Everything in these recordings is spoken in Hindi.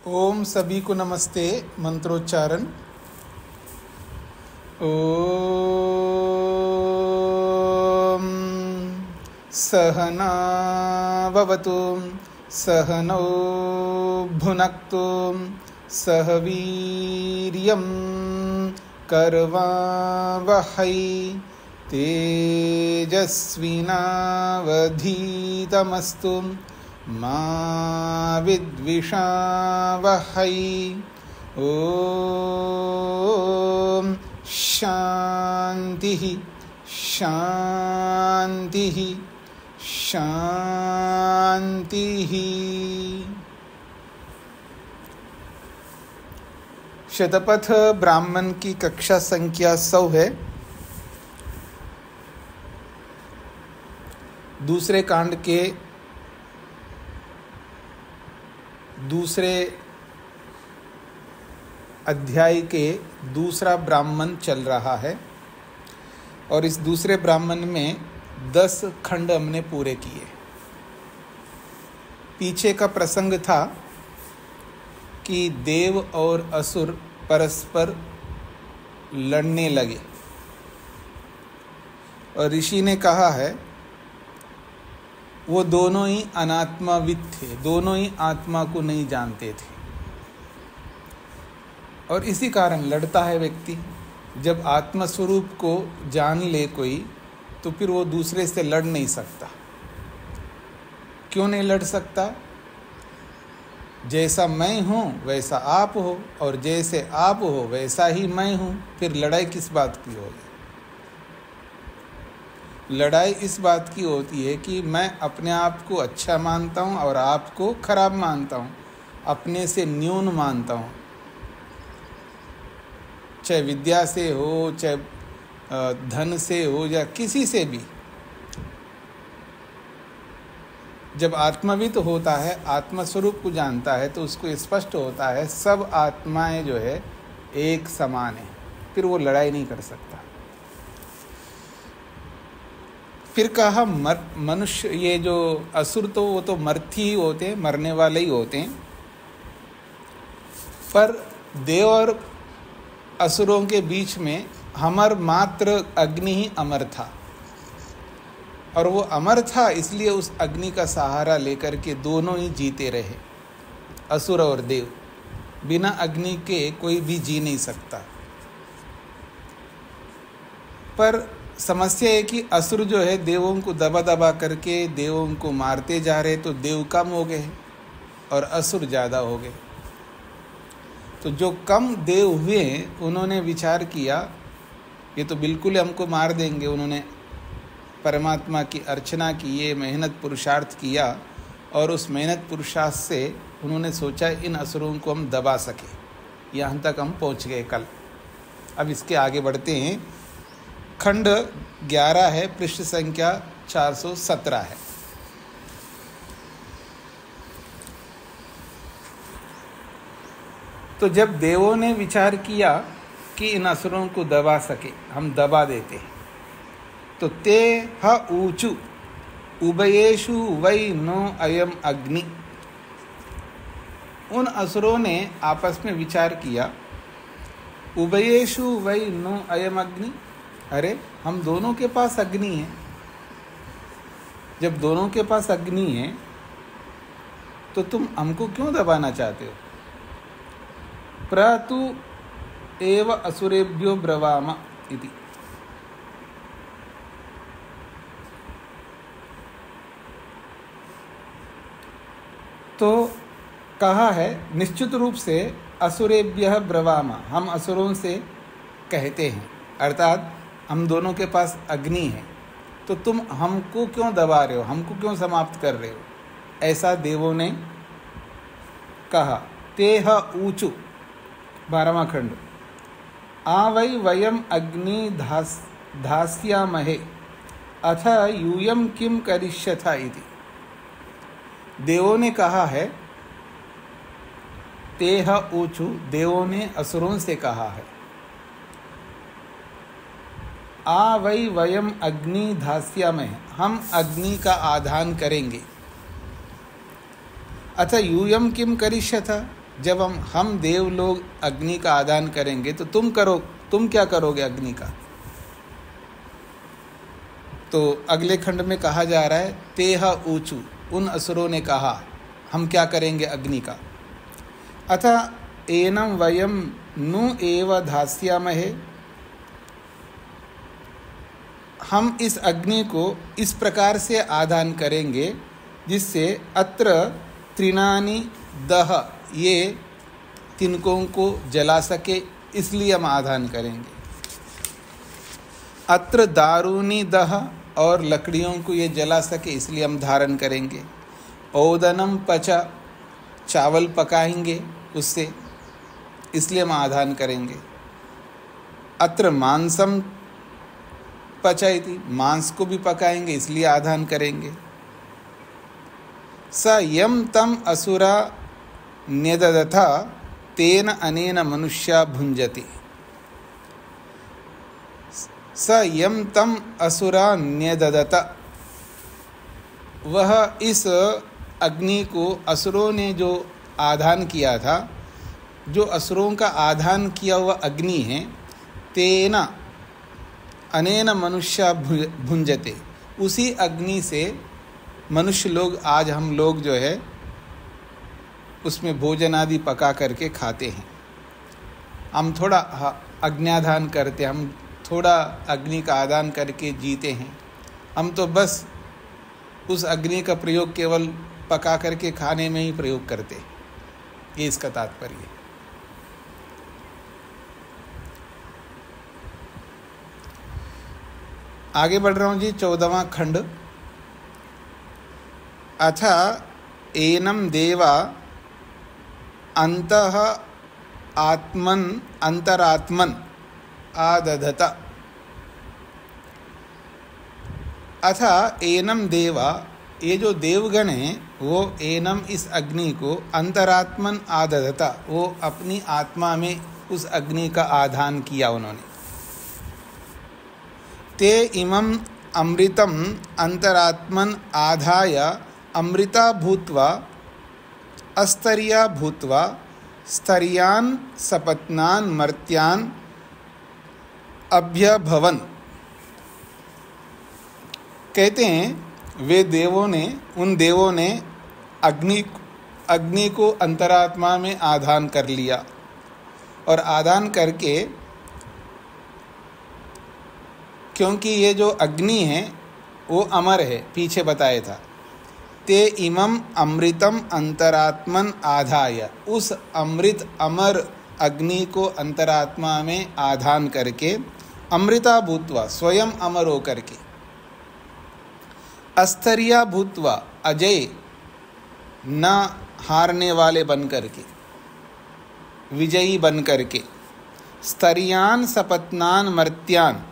ओम सभी को नमस्ते। मंत्रोच्चारण। ओम सहना भवतु सहनौ भुनक्तु सह वीर्यं करवावहै तेजस्विनावधीतमस्तु मा विद्विषावहै। ओम शांति शांति शांति। शतपथ ब्राह्मण की कक्षा संख्या 100 है। दूसरे कांड के दूसरे अध्याय के दूसरा ब्राह्मण चल रहा है और इस दूसरे ब्राह्मण में 10 खंड हमने पूरे किए। पीछे का प्रसंग था कि देव और असुर परस्पर लड़ने लगे और ऋषि ने कहा है वो दोनों ही अनात्माविद थे, दोनों ही आत्मा को नहीं जानते थे और इसी कारण लड़ता है व्यक्ति। जब आत्मा स्वरूप को जान ले कोई तो फिर वो दूसरे से लड़ नहीं सकता। क्यों नहीं लड़ सकता? जैसा मैं हूँ वैसा आप हो और जैसे आप हो वैसा ही मैं हूँ, फिर लड़ाई किस बात की होगी? लड़ाई इस बात की होती है कि मैं अपने आप को अच्छा मानता हूँ और आपको खराब मानता हूँ, अपने से न्यून मानता हूँ। चाहे विद्या से हो, चाहे धन से हो या किसी से भी। जब आत्माविद होता है, आत्मा स्वरूप को जानता है तो उसको स्पष्ट होता है सब आत्माएं जो है एक समान है, फिर वो लड़ाई नहीं कर सकता। फिर कहा मनुष्य, ये जो असुर तो वो तो मर्थी ही होते हैं, मरने वाले ही होते हैं, पर देव और असुरों के बीच में अमर मात्र अग्नि ही अमर था और वो अमर था इसलिए उस अग्नि का सहारा लेकर के दोनों ही जीते रहे, असुर और देव। बिना अग्नि के कोई भी जी नहीं सकता। पर समस्या है कि असुर जो है देवों को दबा दबा करके देवों को मारते जा रहे, तो देव कम हो गए और असुर ज़्यादा हो गए। तो जो कम देव हुए उन्होंने विचार किया ये तो बिल्कुल हमको मार देंगे। उन्होंने परमात्मा की अर्चना की, ये मेहनत पुरुषार्थ किया और उस मेहनत पुरुषार्थ से उन्होंने सोचा इन असुरों को हम दबा सके। यहाँ तक हम पहुँच गए कल। अब इसके आगे बढ़ते हैं। खंड 11 है, पृष्ठ संख्या 417 है। तो जब देवों ने विचार किया कि इन असुरों को दबा सके, हम दबा देते हैं, तो ते ह ऊचु उभयेषु वै नो अयम अग्नि। उन असुरों ने आपस में विचार किया, उभयेषु वै नो अयम अग्नि, अरे हम दोनों के पास अग्नि है। जब दोनों के पास अग्नि है तो तुम हमको क्यों दबाना चाहते हो? प्रतु एव असुरेभ्यो ब्रवाम इति। तो कहा है निश्चित रूप से असुरेभ्यः ब्रवाम, हम असुरों से कहते हैं, अर्थात हम दोनों के पास अग्नि है, तो तुम हमको क्यों दबा रहे हो, हमको क्यों समाप्त कर रहे हो? ऐसा देवों ने कहा। तेह ऊचु 12वां खंड। आ वै वयम अग्नि धास्यामहे अथ यूयम किम करिष्यथा इति। देवों ने कहा है, तेह ऊचु, देवों ने असुरों से कहा है, आ वै वयम अग्नि धास्यामहे, हम अग्नि का आधान करेंगे। अथ यूयम किम करिष्यथ, जब हम देव लोग अग्नि का आदान करेंगे तो तुम क्या करोगे अग्नि का? तो अगले खंड में कहा जा रहा है तेह ऊचू, उन असुरों ने कहा हम क्या करेंगे अग्नि का। अतः एनम वयम नु एव धास्यामहे, हम इस अग्नि को इस प्रकार से आदान करेंगे जिससे अत्र तृणानि दह, ये तिनकों को जला सके, इसलिए हम आदान करेंगे। अत्र दारूनी दह, और लकड़ियों को ये जला सके इसलिए हम धारण करेंगे। ओदनम पचा, चावल पकाएंगे उससे, इसलिए हम आधान करेंगे। अत्र मांसम पचयति, मांस को भी पकाएंगे इसलिए आधान करेंगे। स यम तम असुरा न्यददथा तेन अनेन मनुष्या भुंजति। स यम तम असुरा न्यददत, वह इस अग्नि को असुरों ने जो आधान किया था, जो असुरों का आधान किया हुआ अग्नि है, तेना अनेन मनुष्य भुंजते, उसी अग्नि से मनुष्य लोग, आज हम लोग जो है उसमें भोजन आदि पका करके खाते हैं। हम थोड़ा अग्न्याधान करते, हम थोड़ा अग्नि का आदान करके जीते हैं। हम तो बस उस अग्नि का प्रयोग केवल पका करके खाने में ही प्रयोग करते हैं, ये इसका तात्पर्य है। आगे बढ़ रहा हूँ जी, 14वां खंड। अथ एनम देवा अंतः आत्मन अंतरात्मन आदधत। अथ एनम देवा, ये जो देवगण हैं वो एनम इस अग्नि को अंतरात्मन आदधता, वो अपनी आत्मा में उस अग्नि का आधान किया उन्होंने। ते इमं अमृतम अंतरात्मन आधाय अमृता भूत्वा अस्तर्या भूत्वा स्तर्यान सपत्नान मर्त्यान अभ्यभवन। कहते हैं वे देवों ने, उन देवों ने अग्नि को अंतरात्मा में आधान कर लिया, और आधान करके, क्योंकि ये जो अग्नि है वो अमर है, पीछे बताया था, ते इमम अमृतम अंतरात्मन आधाय, उस अमृत अमर अग्नि को अंतरात्मा में आधान करके अमृता भूत्वा, स्वयं अमर हो करके, अस्तर्या भूत्वा, अजय न हारने वाले बन करके, विजयी बन करके, स्तर्यान सपत्नान मर्त्यान,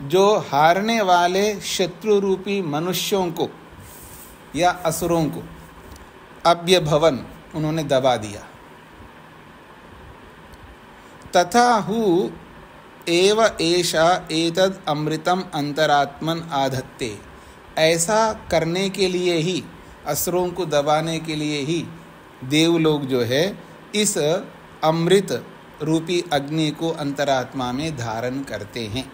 जो हारने वाले शत्रु रूपी मनुष्यों को या असुरों को, अभ्यभवन, उन्होंने दबा दिया। तथा हु एव एषा एतद अमृतम अंतरात्मन आधत्ते, ऐसा करने के लिए ही, असुरों को दबाने के लिए ही देव लोग जो है इस अमृत रूपी अग्नि को अंतरात्मा में धारण करते हैं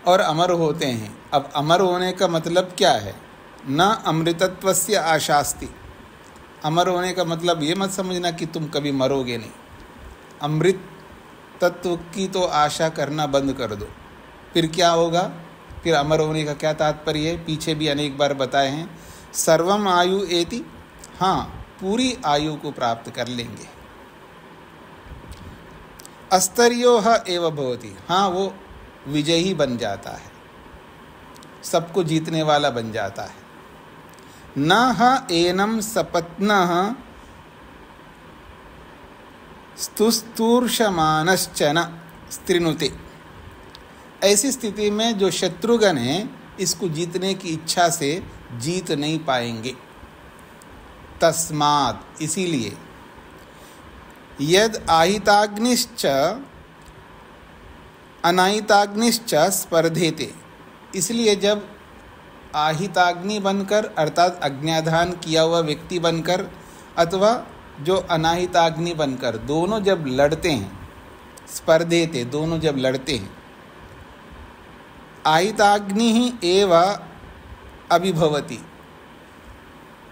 और अमर होते हैं। अब अमर होने का मतलब क्या है? न अमृतत्वस्य आशास्ति, अमर होने का मतलब ये मत समझना कि तुम कभी मरोगे नहीं। अमृत तत्व की तो आशा करना बंद कर दो, फिर क्या होगा? फिर अमर होने का क्या तात्पर्य है? पीछे भी अनेक बार बताए हैं। सर्वम आयु एति, हाँ, पूरी आयु को प्राप्त कर लेंगे। अस्तर्यो एव भवति, हाँ, वो विजयी बन जाता है, सबको जीतने वाला बन जाता है। न एनम सपत्नः स्तुस्तूर्षमानश्चन स्त्रीनुते, ऐसी स्थिति में जो शत्रुगण हैं इसको जीतने की इच्छा से जीत नहीं पाएंगे। तस्मात्, इसीलिए, यद आहिताग्निश्च अनाहिताग्निश्च स्पर्धेते, इसलिए जब आहिताग्नि बनकर, अर्थात अग्न्याधान किया हुआ व्यक्ति बनकर अथवा जो अनाहिताग्नि बनकर दोनों जब लड़ते हैं, स्पर्धेते, दोनों जब लड़ते हैं, आहिताग्नि ही एव अभिभवति,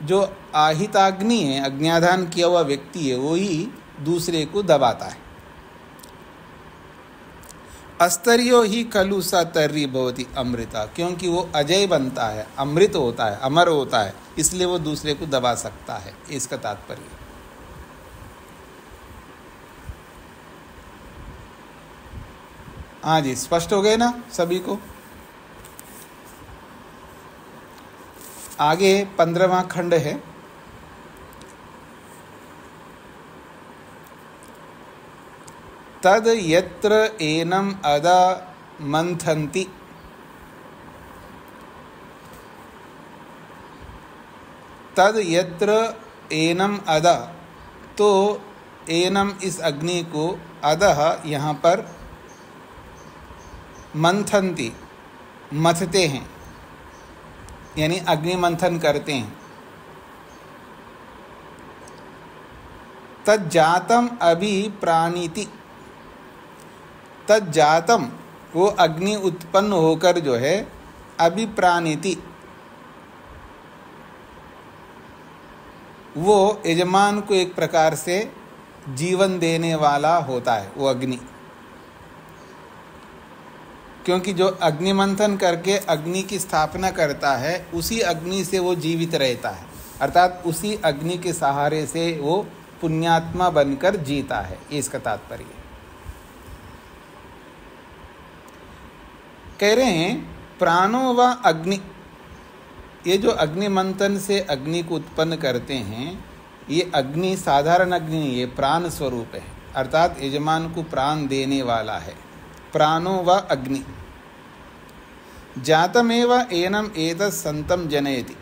जो आहिताग्नि है, अग्न्याधान किया हुआ व्यक्ति है, वो ही दूसरे को दबाता है। अस्तर्यो ही खलु स तर्री भवति अमृता, क्योंकि वो अजय बनता है, अमृत होता है, अमर होता है, इसलिए वो दूसरे को दबा सकता है, इसका तात्पर्य। हाँ जी, स्पष्ट हो गए ना सभी को। आगे 15वां खंड है। तद यत्र एनम अदा मंथन्ति, तद यत्र एनम अदा, तो एनम इस अग्नि को, अदह यहाँ पर मंथन्ति मथते हैं, यानी अग्नि मंथन करते हैं। तज्जातम अभिप्राणीति, तज्जातम वो अग्नि उत्पन्न होकर जो है, अभिप्राणीति वो यजमान को एक प्रकार से जीवन देने वाला होता है वो अग्नि, क्योंकि जो अग्नि मंथन करके अग्नि की स्थापना करता है, उसी अग्नि से वो जीवित रहता है, अर्थात उसी अग्नि के सहारे से वो पुण्यात्मा बनकर जीता है, इसका तात्पर्य। कह रहे हैं प्राणो व अग्नि, ये जो अग्नि मंथन से अग्नि को उत्पन्न करते हैं, ये अग्नि साधारण अग्नि नहीं, ये प्राण स्वरूप है, अर्थात यजमान को प्राण देने वाला है। प्राणो व अग्नि जातमेव एनम एतत् संतम जनयति,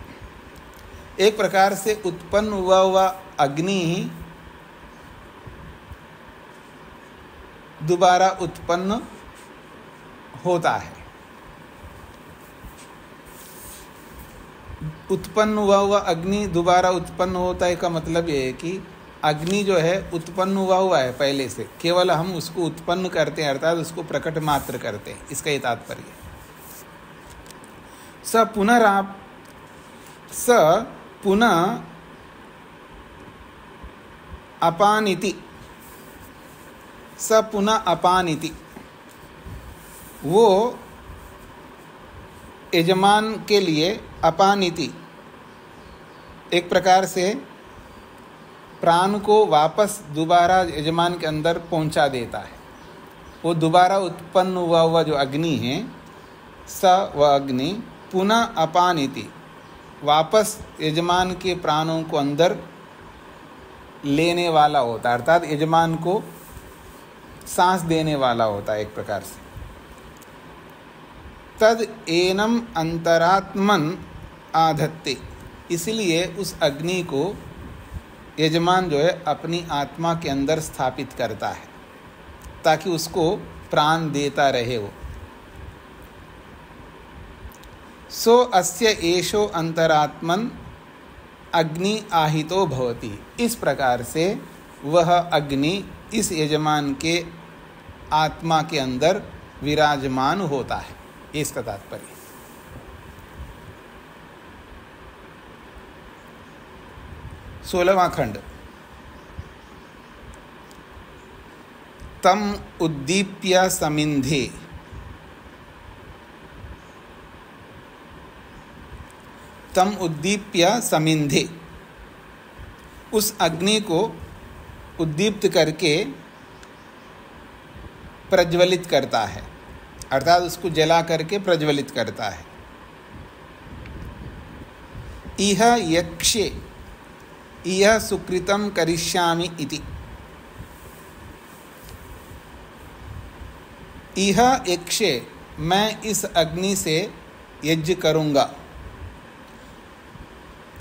एक प्रकार से उत्पन्न हुआ अग्नि ही दोबारा उत्पन्न होता है। उत्पन्न हुआ अग्नि दोबारा उत्पन्न होता है का मतलब ये है कि अग्नि जो है उत्पन्न हुआ है पहले से, केवल हम उसको उत्पन्न करते हैं, अर्थात उसको प्रकट मात्र करते हैं, इसका ये तात्पर्य। स पुनः अपानिति, स पुनः अपानिति, वो यजमान के लिए अपानिति एक प्रकार से प्राण को वापस दोबारा यजमान के अंदर पहुंचा देता है। वो दोबारा उत्पन्न हुआ जो अग्नि है, स व अग्नि पुनः अपानिति, वापस यजमान के प्राणों को अंदर लेने वाला होता है, अर्थात यजमान को सांस देने वाला होता है एक प्रकार से। तद एनम अंतरात्मन आधत्ते, इसलिए उस अग्नि को यजमान जो है अपनी आत्मा के अंदर स्थापित करता है, ताकि उसको प्राण देता रहे वो। सो अस्य एषो अंतरात्मन अग्नि आहितो भवति, इस प्रकार से वह अग्नि इस यजमान के आत्मा के अंदर विराजमान होता है, इसका तात्पर्य। सोलहवां खंड। तम उद्दीप्य समिंधे, तम उद्दीप्य समिंधे, उस अग्नि को उद्दीप्त करके प्रज्वलित करता है, अर्थात उसको जला करके प्रज्वलित करता है। इह यक्षे इह सुकृतम करिष्यामि इति, इह यक्षे, मैं इस अग्नि से यज्ञ करूँगा।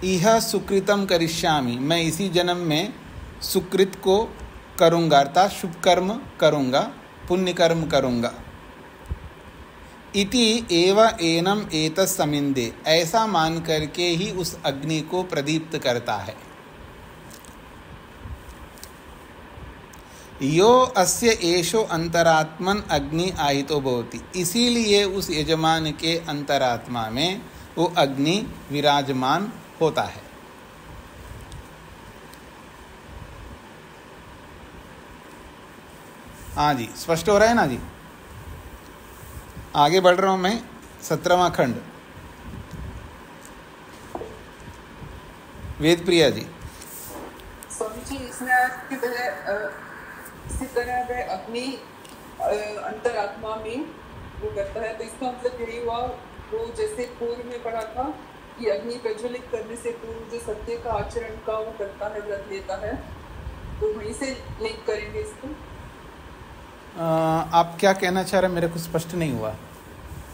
इह सुकृतम करिष्यामि, मैं इसी जन्म में सुकृत को करूँगा, अर्थात शुभ कर्म करूँगा, पुण्य कर्म करूँगा। इति एव एनम एतत् समिंदे, ऐसा मान करके ही उस अग्नि को प्रदीप्त करता है। यो अस्य एषो अंतरात्मन अग्नि आहितो भवति, इसीलिए उस यजमान के अंतरात्मा में वो अग्नि विराजमान होता है। हाँ जी, स्पष्ट हो रहा है ना जी। आगे बढ़ रहा हूँ मैं। 17वां खंड, वेद प्रिया जी। स्वामी जी, इसमें आपकी इसी तरह वह अग्नि अंतरात्मा में वो करता है, तो इसका मतलब यही हुआ, वो जैसे पूर्व में पढ़ा था कि अग्नि प्रज्वलित करने से पूर्व जो सत्य का आचरण का वो करता है, व्रत लेता है, तो वहीं से लिंक करेंगे इसको। आप क्या कहना चाह रहे हैं, मेरे को स्पष्ट नहीं हुआ।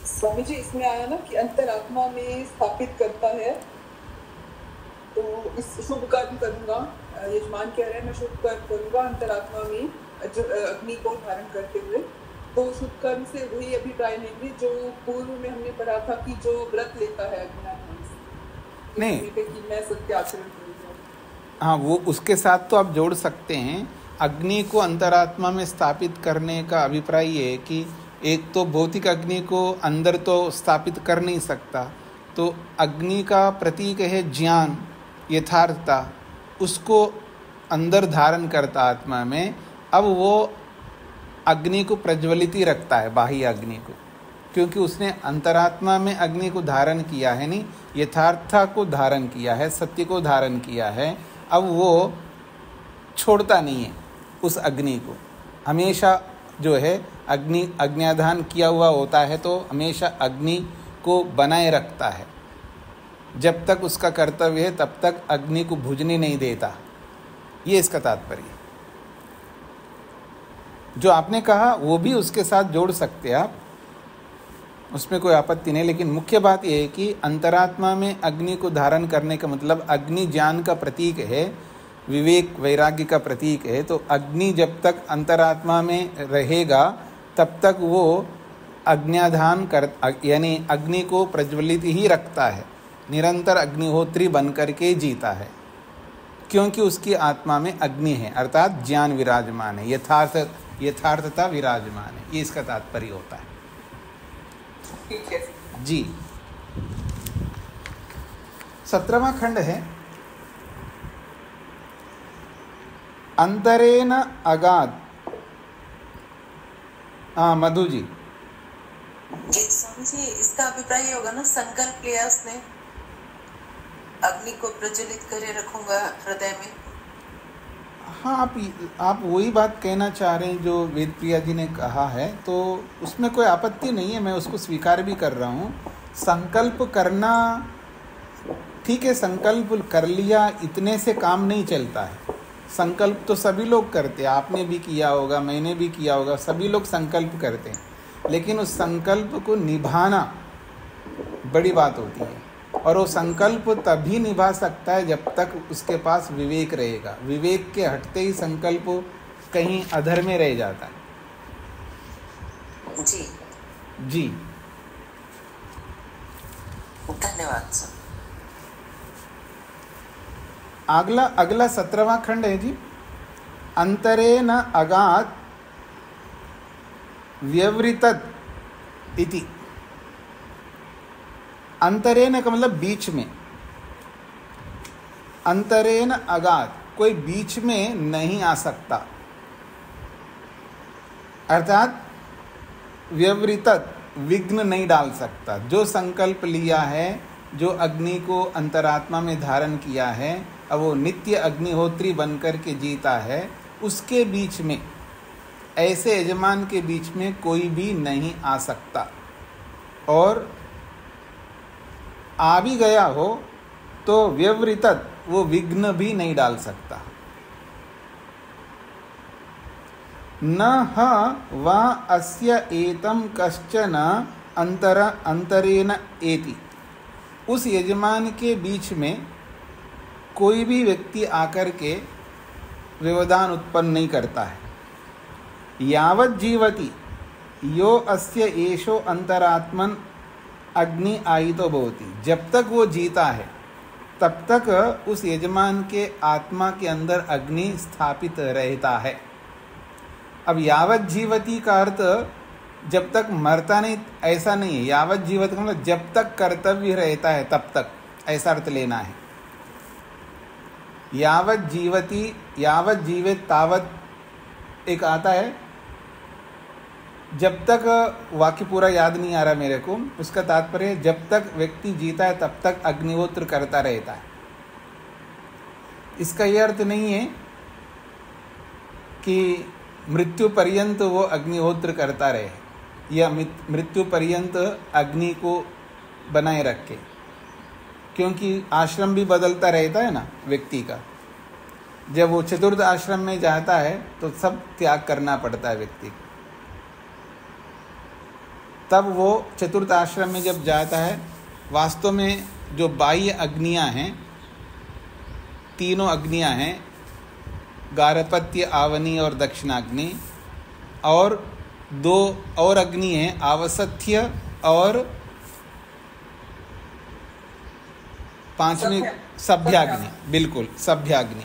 स्वामी जी, इसमें आया ना कि अंतरात्मा में स्थापित करता है, तो इस शुभ कर्म करूंगा, यजमान कह रहे हैं मैं शुभ कर्म करूंगा अंतरात्मा में अग्नि को धारण करते हुए, तो शुभ कर्म से वही अभिप्राय लेंगे जो पूर्व में हमने पढ़ा था कि जो व्रत लेता है अग्नि से, नहीं कि मैं सत्य आचरण करूंगा। हाँ, वो उसके साथ तो आप जोड़ सकते हैं। अग्नि को अंतरात्मा में स्थापित करने का अभिप्राय ये है कि एक तो भौतिक अग्नि को अंदर तो स्थापित कर नहीं सकता, तो अग्नि का प्रतीक है ज्ञान, यथार्थता, उसको अंदर धारण करता आत्मा में। अब वो अग्नि को प्रज्वलित ही रखता है, बाह्य अग्नि को, क्योंकि उसने अंतरात्मा में अग्नि को धारण किया है, नहीं यथार्थता को धारण किया है, सत्य को धारण किया है। अब वो छोड़ता नहीं है उस अग्नि को, हमेशा जो है अग्नि अग्न्याधान किया हुआ होता है, तो हमेशा अग्नि को बनाए रखता है। जब तक उसका कर्तव्य है तब तक अग्नि को बुझने नहीं देता, ये इसका तात्पर्य। जो आपने कहा वो भी उसके साथ जोड़ सकते हैं आप, उसमें कोई आपत्ति नहीं, लेकिन मुख्य बात यह है कि अंतरात्मा में अग्नि को धारण करने का मतलब अग्नि ज्ञान का प्रतीक है, विवेक वैराग्य का प्रतीक है। तो अग्नि जब तक अंतरात्मा में रहेगा तब तक वो अग्न्याधान कर, यानी अग्नि को प्रज्वलित ही रखता है, निरंतर अग्निहोत्री बन करके जीता है, क्योंकि उसकी आत्मा में अग्नि है, अर्थात ज्ञान विराजमान है, यथार्थता विराजमान है। ये इसका तात्पर्य होता है। ठीक है जी। 17वां खंड है, अंतरेण अगाध। हाँ मधु जी। स्वामी जी, इसका अभिप्राय होगा ना, संकल्प लिया उसने, अग्नि को प्रज्वलित करे रखूंगा हृदय में। हाँ, आप वही बात कहना चाह रहे हैं जो वेद प्रिया जी ने कहा है, तो उसमें कोई आपत्ति नहीं है, मैं उसको स्वीकार भी कर रहा हूँ। संकल्प करना ठीक है, संकल्प कर लिया इतने से काम नहीं चलता है। संकल्प तो सभी लोग करते हैं, आपने भी किया होगा, मैंने भी किया होगा, सभी लोग संकल्प करते हैं, लेकिन उस संकल्प को निभाना बड़ी बात होती है। और वो संकल्प तभी निभा सकता है जब तक उसके पास विवेक रहेगा। विवेक के हटते ही संकल्प कहीं अधर में रह जाता है। जी जी, धन्यवाद सर। अगला 17वां खंड है जी, अंतरेण अगाध व्यवृतत इति। अंतरेण का मतलब बीच में, अंतरेण अगाध, कोई बीच में नहीं आ सकता, अर्थात व्यवृतत, विघ्न नहीं डाल सकता। जो संकल्प लिया है, जो अग्नि को अंतरात्मा में धारण किया है, अब वो नित्य अग्निहोत्री बनकर के जीता है, उसके बीच में, ऐसे यजमान के बीच में कोई भी नहीं आ सकता। और आ भी गया हो तो व्यवृतत, वो विघ्न भी नहीं डाल सकता। न वा अस्य एतम कश्चन अंतरेण एति। उस यजमान के बीच में कोई भी व्यक्ति आकर के व्यवधान उत्पन्न नहीं करता है। यावत् जीवति यो अस्य एषो अंतरात्मन अग्नि आयितो भवति। जब तक वो जीता है तब तक उस यजमान के आत्मा के अंदर अग्नि स्थापित रहता है। अब यावत जीवती का अर्थ जब तक मरता नहीं ऐसा नहीं है। यावत जीवत का मतलब जब तक कर्तव्य रहता है तब तक, ऐसा अर्थ लेना है। यावत जीवती, यावत जीवित तावत एक आता है, जब तक, वाक्य पूरा याद नहीं आ रहा मेरे को, उसका तात्पर्य जब तक व्यक्ति जीता है तब तक अग्निहोत्र करता रहता है। इसका यह अर्थ नहीं है कि मृत्यु पर्यंत वो अग्निहोत्र करता रहे या मृत्यु पर्यंत अग्नि को बनाए रखे, क्योंकि आश्रम भी बदलता रहता है ना व्यक्ति का। जब वो चतुर्थ आश्रम में जाता है तो सब त्याग करना पड़ता है व्यक्ति को। तब वो चतुर्थ आश्रम में जब जाता है, वास्तव में जो बाह्य अग्नियां हैं, तीनों अग्नियां हैं, गारहपत्य, आवनी और दक्षिणाग्नि, और दो और अग्नि हैं, आवसथ्य और पांचवी सभ्याग्नि। बिल्कुल, सभ्याग्नि।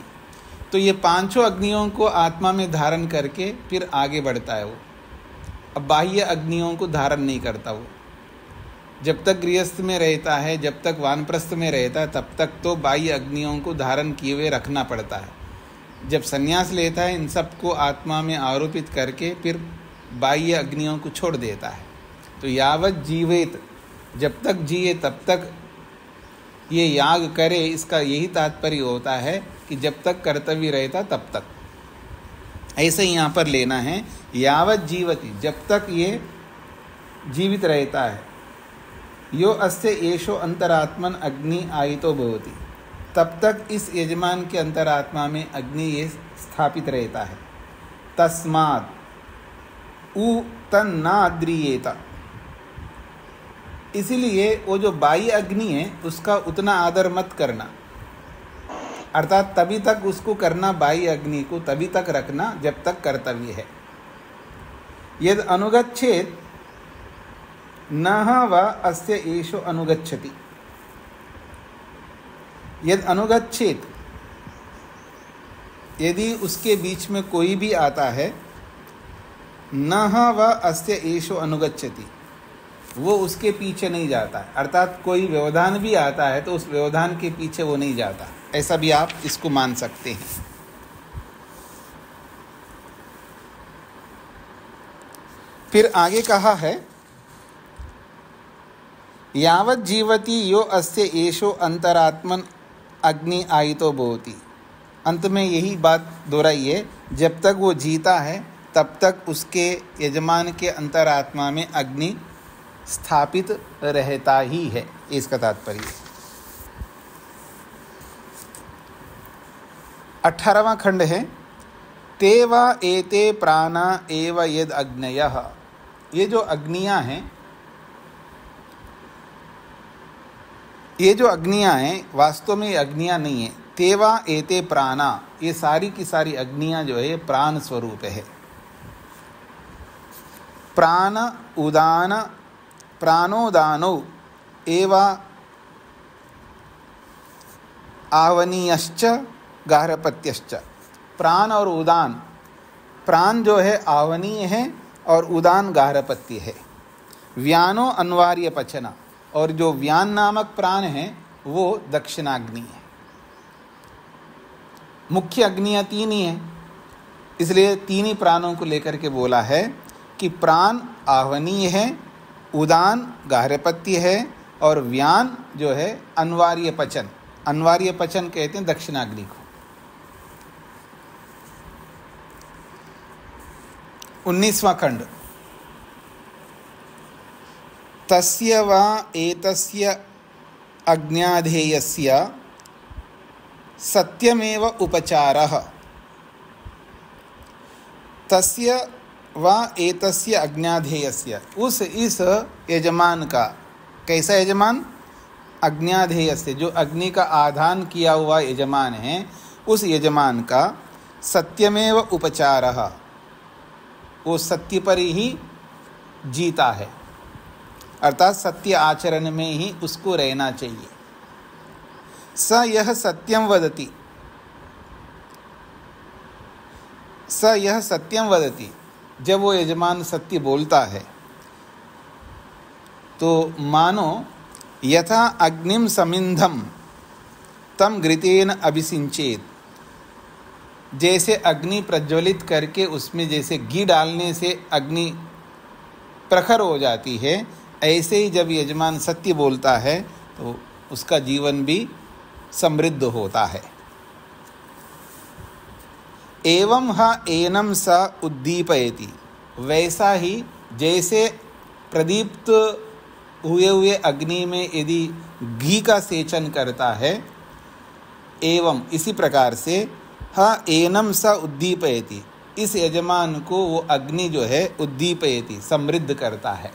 तो ये पांचों अग्नियों को आत्मा में धारण करके फिर आगे बढ़ता है वो। अब बाह्य अग्नियों को धारण नहीं करता वो। जब तक गृहस्थ में रहता है, जब तक वानप्रस्थ में रहता है, तब तक तो बाह्य अग्नियों को धारण किए हुए रखना पड़ता है। जब संन्यास लेता है, इन सबको आत्मा में आरोपित करके फिर बाह्य अग्नियों को छोड़ देता है। तो यावत जीवेत, जब तक जिए तब तक ये याग करे, इसका यही तात्पर्य होता है कि जब तक कर्तव्य रहता तब तक। ऐसे ही यहाँ पर लेना है, यावत जीवति, जब तक ये जीवित रहता है। यो अस्य एषो अंतरात्मन अग्नि आयतो भवति, तब तक इस यजमान के अंतरात्मा में अग्नि ये स्थापित रहता है। तस्मात् उ तन्नाद्रियेत, इसीलिए वो जो बाह्य अग्नि है उसका उतना आदर मत करना, अर्थात तभी तक उसको करना, बाह्य अग्नि को तभी तक रखना जब तक कर्तव्य है। यद अनुगच्छेत नह व अस्य एषो अनुगच्छति, यद अनुगच्छेत, यदि उसके बीच में कोई भी आता है, नह व अस्य एषो अनुगच्छति, वो उसके पीछे नहीं जाता है, अर्थात कोई व्यवधान भी आता है तो उस व्यवधान के पीछे वो नहीं जाता। ऐसा भी आप इसको मान सकते हैं। फिर आगे कहा है, यावत जीवति यो अस्य एषो अंतरात्मन अग्नि आयतो भवति। अंत में यही बात दोहराई है, जब तक वो जीता है तब तक उसके यजमान के अंतरात्मा में अग्नि स्थापित रहता ही है, इसका तात्पर्य। 18वां खंड है, ते वा एते प्राणा एव यद अग्नयः। ये जो अग्नियां हैं, ये जो अग्नियां हैं वास्तव में ये अग्नियां नहीं है। ते वा एते प्राणा, ये सारी की सारी अग्नियां जो है प्राण स्वरूप है। प्राण उदान, प्राणोदानो एवा आवनीयश्च गार्हपत्यश्च। प्राण और उदान, प्राण जो है आवनीय है और उदान गार्हपत्य है। व्यानो अनिवार्य पचना, और जो व्यान नामक प्राण है वो दक्षिणाग्नि है। मुख्य अग्नियां तीन ही हैं, इसलिए तीन ही प्राणों को लेकर के बोला है कि प्राण आवनीय है, उदान गार्हपत्य है और व्यान जो है अनिवार्य पचन। अनिवार्य पचन कहते हैं दक्षिणाग्नि को। 19वां खंड, तस्य वा एतस्य अज्ञाधेयस्य सत्यमेव उपचारः। तस्य वा एतस्य अज्ञाधेयस्य, उस इस यजमान का, कैसा यजमान? अज्ञाधेयस्य, जो अग्नि का आधान किया हुआ यजमान है, उस यजमान का सत्यमेव उपचारः, वो सत्य पर ही जीता है, अर्थात सत्य आचरण में ही उसको रहना चाहिए। स यह सत्यम वदति, स यह सत्यम वदति, जब वो यजमान सत्य बोलता है तो मानो यथा अग्निम समिंधम तम घृतेन अभिसिंचेत, जैसे अग्नि प्रज्वलित करके उसमें जैसे घी डालने से अग्नि प्रखर हो जाती है, ऐसे ही जब यजमान सत्य बोलता है तो उसका जीवन भी समृद्ध होता है। एवं हा एनम स उद्दीपयति, वैसा ही जैसे प्रदीप्त हुए अग्नि में यदि घी का सेचन करता है, एवं इसी प्रकार से हा एनम स उद्दीपयति, इस यजमान को वो अग्नि जो है उद्दीपयति, समृद्ध करता है।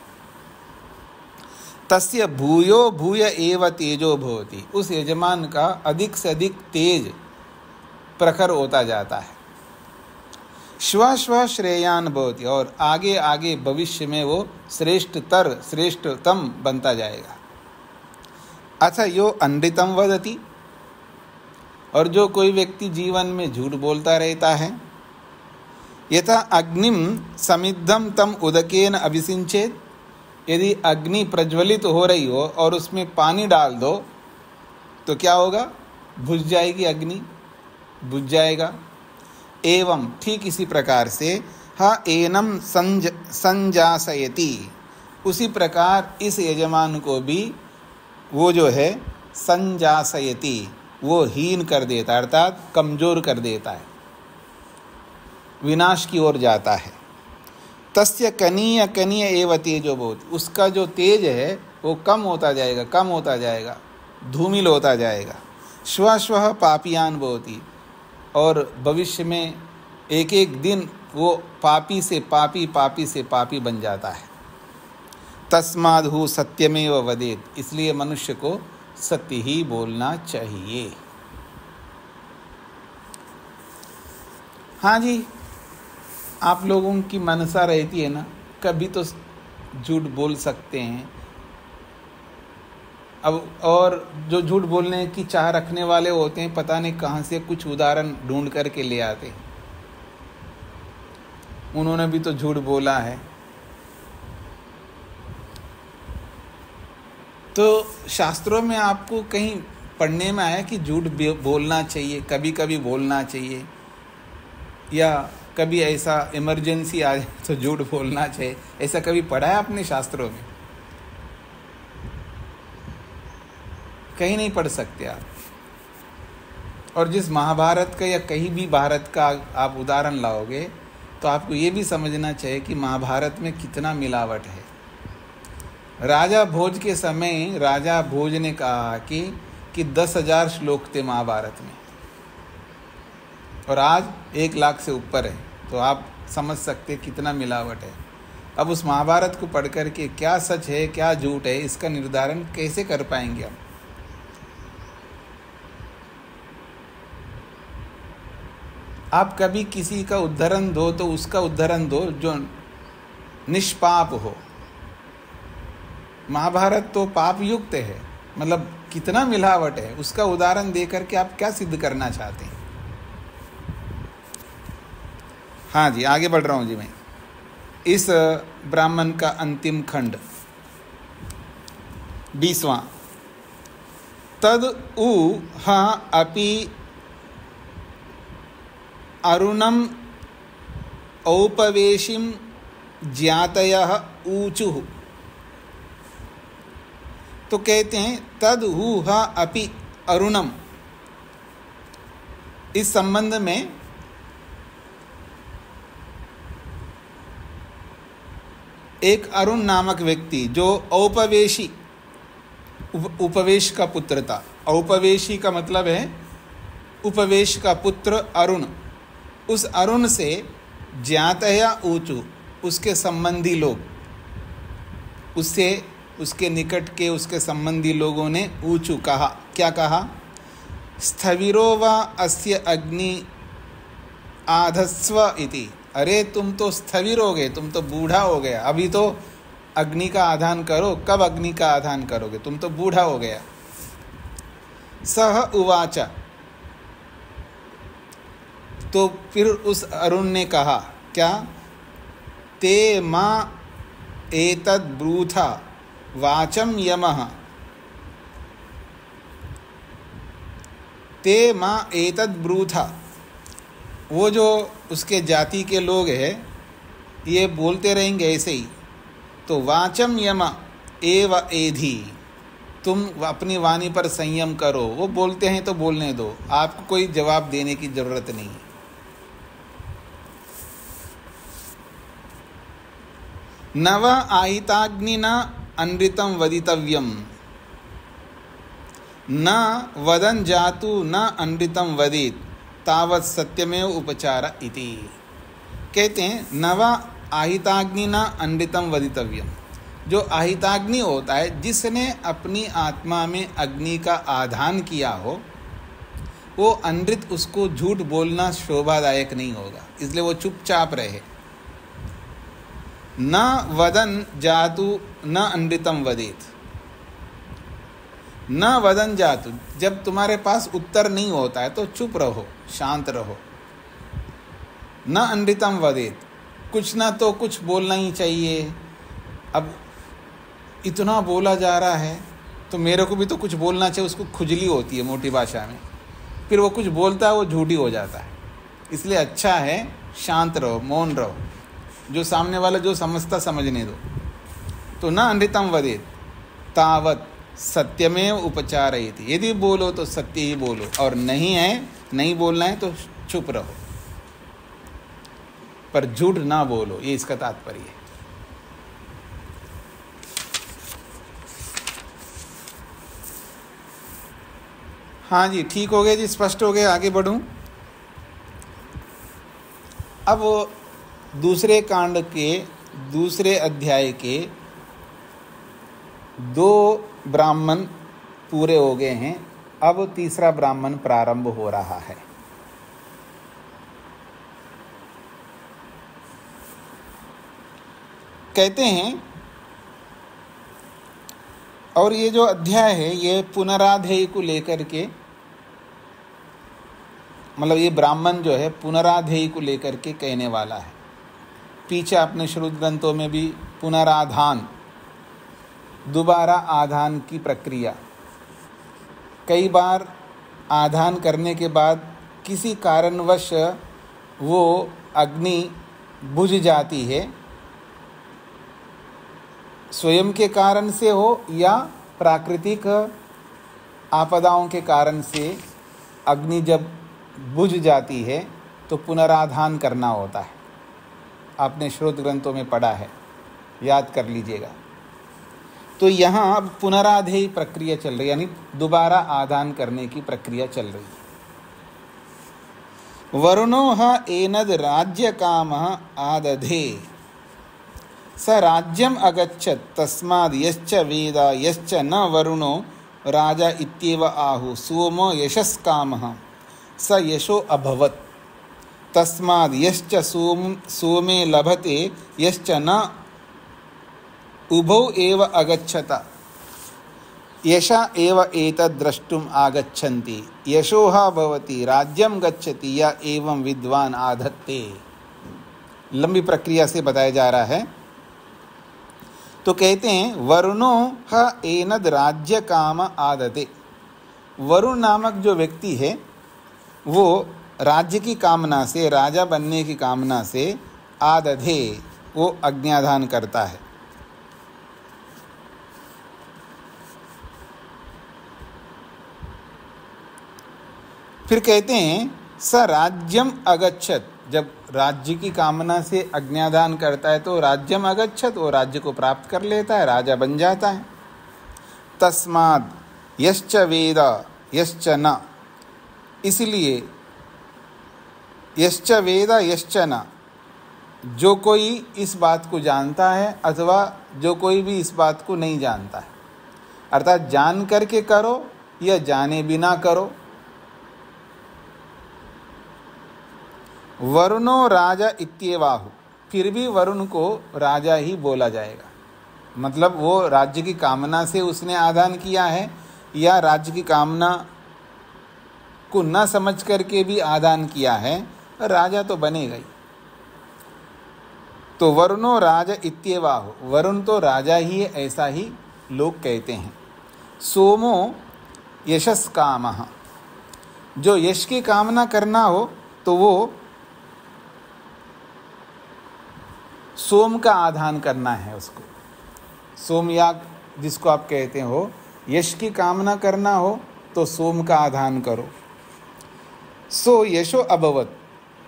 तस्य भूयो भूय एव तेजो भवति, उस यजमान का अधिक से अधिक तेज प्रखर होता जाता है। श्व श्व श्रेयान भवति, और आगे आगे भविष्य में वो श्रेष्ठतर श्रेष्ठतम बनता जाएगा। अथ यो अनृतम वदति, और जो कोई व्यक्ति जीवन में झूठ बोलता रहता है, यथा अग्निम समिद्धम तम उदकेन अभिसिंचेत, यदि अग्नि प्रज्वलित हो रही हो और उसमें पानी डाल दो तो क्या होगा? बुझ जाएगी, अग्नि बुझ जाएगा। एवं ठीक इसी प्रकार से हा एनम संजासयति, उसी प्रकार इस यजमान को भी वो जो है संजासयति, वो हीन कर देता, अर्थात कमजोर कर देता है, विनाश की ओर जाता है। तस्य कनीय कनीय एव तेजो भवति, उसका जो तेज है वो कम होता जाएगा, कम होता जाएगा, धूमिल होता जाएगा। श्व श्व पापियान भवति, और भविष्य में एक एक दिन वो पापी से पापी, पापी से पापी बन जाता है। तस्मादहु सत्यमेव वदेत, इसलिए मनुष्य को सत्य ही बोलना चाहिए। हाँ जी, आप लोगों की मनसा रहती है ना, कभी तो झूठ बोल सकते हैं। अब और जो झूठ बोलने की चाह रखने वाले होते हैं, पता नहीं कहाँ से कुछ उदाहरण ढूंढ करके ले आते हैं। उन्होंने भी तो झूठ बोला है। तो शास्त्रों में आपको कहीं पढ़ने में आया कि झूठ बोलना चाहिए, कभी कभी बोलना चाहिए, या कभी ऐसा इमरजेंसी आ जाए तो झूठ बोलना चाहिए, ऐसा कभी पढ़ा है आपने शास्त्रों में? कहीं नहीं पढ़ सकते आप। और जिस महाभारत का या कहीं भी भारत का आप उदाहरण लाओगे तो आपको ये भी समझना चाहिए कि महाभारत में कितना मिलावट है। राजा भोज के समय राजा भोज ने कहा कि 10,000 श्लोक थे महाभारत में, और आज 1 लाख से ऊपर है, तो आप समझ सकते कितना मिलावट है। अब उस महाभारत को पढ़ करके क्या सच है क्या झूठ है, इसका निर्धारण कैसे कर पाएंगे हम? आप कभी किसी का उद्धरण दो तो उसका उद्धरण दो जो निष्पाप हो। महाभारत तो पाप युक्त है, मतलब कितना मिलावट है, उसका उदाहरण दे करके आप क्या सिद्ध करना चाहते हैं? हाँ जी, आगे बढ़ रहा हूँ जी मैं। इस ब्राह्मण का अंतिम खंड 20वां। तद उ हा अपि अरुणम औपवेशिम ज्ञातयः ऊचुः। तो कहते हैं तद हु हा अपि अरुणम, इस संबंध में एक अरुण नामक व्यक्ति जो औपवेशी, उपवेश का पुत्र था। औपवेशी का मतलब है उपवेश का पुत्र अरुण। उस अरुण से ज्ञातया ऊचु, उसके संबंधी लोग, उससे उसके निकट के उसके संबंधी लोगों ने ऊचु कहा। क्या कहा? स्थविरो वा अस्य अग्नि आधस्व इति। अरे तुम तो स्थविर हो गए, तुम तो बूढ़ा हो गया, अभी तो अग्नि का आधान करो। कब अग्नि का आधान करोगे? तुम तो बूढ़ा हो गया। सह उवाच, तो फिर उस अरुण ने कहा क्या? ते मा एतद् ब्रूथा वाचं यमः, ते मा एतद् ब्रूथा, वो जो उसके जाति के लोग हैं ये बोलते रहेंगे ऐसे ही, तो वाचं यम एव एधि, तुम अपनी वाणी पर संयम करो। वो बोलते हैं तो बोलने दो, आपको कोई जवाब देने की जरूरत नहीं है। नव आहिताग्निना अनृतं वदितव्यम, न वदन जातु न अनृतं वदेत तावत् सत्यमेव उपचार इति। कहते हैं नव आहिताग्निना अनृतं वदितव्यम, जो आहिताग्नि होता है जिसने अपनी आत्मा में अग्नि का आधान किया हो, वो अनृत, उसको झूठ बोलना शोभादायक नहीं होगा, इसलिए वो चुपचाप रहे। न वदन जातु न अनृतं वदेत, न वदन जातु, जब तुम्हारे पास उत्तर नहीं होता है तो चुप रहो, शांत रहो। न अनृतं वदेत, कुछ ना तो कुछ बोलना ही चाहिए। अब इतना बोला जा रहा है तो मेरे को भी तो कुछ बोलना चाहिए, उसको खुजली होती है मोटी भाषा में, फिर वो कुछ बोलता है वो झूठी हो जाता है। इसलिए अच्छा है शांत रहो, मौन रहो, जो सामने वाला जो समझता समझने दो। तो न अनृतं वदेत तावत् सत्यमेव उपचारयति, यदि बोलो तो सत्य ही बोलो, और नहीं है, नहीं बोलना है तो चुप रहो, पर झूठ ना बोलो, ये इसका तात्पर्य है। हाँ जी, ठीक हो गया जी, स्पष्ट हो गया, आगे बढ़ूं। अब दूसरे कांड के दूसरे अध्याय के 2 ब्राह्मण पूरे हो गए हैं, अब तीसरा ब्राह्मण प्रारंभ हो रहा है। कहते हैं, और ये जो अध्याय है ये पुनराधेय को लेकर के, मतलब ये ब्राह्मण जो है पुनराधेय को लेकर के कहने वाला है। पीछे अपने श्रुत ग्रंथों में भी पुनराधान, दोबारा आधान की प्रक्रिया, कई बार आधान करने के बाद किसी कारणवश वो अग्नि बुझ जाती है, स्वयं के कारण से हो या प्राकृतिक आपदाओं के कारण से अग्नि जब बुझ जाती है तो पुनराधान करना होता है। आपने श्रोत ग्रंथों में पढ़ा है, याद कर लीजिएगा। तो यहाँ अब पुनराधेय प्रक्रिया चल रही है, यानी दोबारा आधान करने की प्रक्रिया चल रही है। वरुणो ह एनद राज्य काम आदधे, स राज्यम अगच्छत् तस्माद् यश्च वेद यश्च न वरुणो राजा इत्येव आहु सोमो यशस्कामः स यशो अभवत् तस्माद् यश्च सोमे लभते यश्च न उभौ एव अगच्छत यशा एव एतद् द्रष्टुम आगच्छन्ति यशोहा भवति राज्यम गच्छति या एवं विद्वान आधत्ते। लंबी प्रक्रिया से बताया जा रहा है। तो कहते हैं वरुणो ह एनद राज्य काम आदते, वरुण नामक जो व्यक्ति है वो राज्य की कामना से, राजा बनने की कामना से आदधे, वो अज्ञाधान करता है। फिर कहते हैं स राज्यम अगच्छत, जब राज्य की कामना से अज्ञादान करता है तो राज्यम अगच्छत, वो राज्य को प्राप्त कर लेता है, राजा बन जाता है। तस्माद् यश्च वेद यश्च न, इसलिए यश्च वेद यश्च न, जो कोई इस बात को जानता है अथवा जो कोई भी इस बात को नहीं जानता है, अर्थात जान करके करो या जाने बिना करो। वरुणो राजा इत्येवाहु, फिर भी वरुण को राजा ही बोला जाएगा। मतलब वो राज्य की कामना से उसने आधान किया है या राज्य की कामना को न समझ करके भी आधान किया है, राजा तो बनेगा ही। तो वरुणो राजा इत्येवाहो, वरुण तो राजा ही है, ऐसा ही लोग कहते हैं। सोमो यशस कामः, जो यश की कामना करना हो तो वो सोम का आधान करना है उसको। सोमयाग जिसको आप कहते हो, यश की कामना करना हो तो सोम का आधान करो। सो यशो अभवत,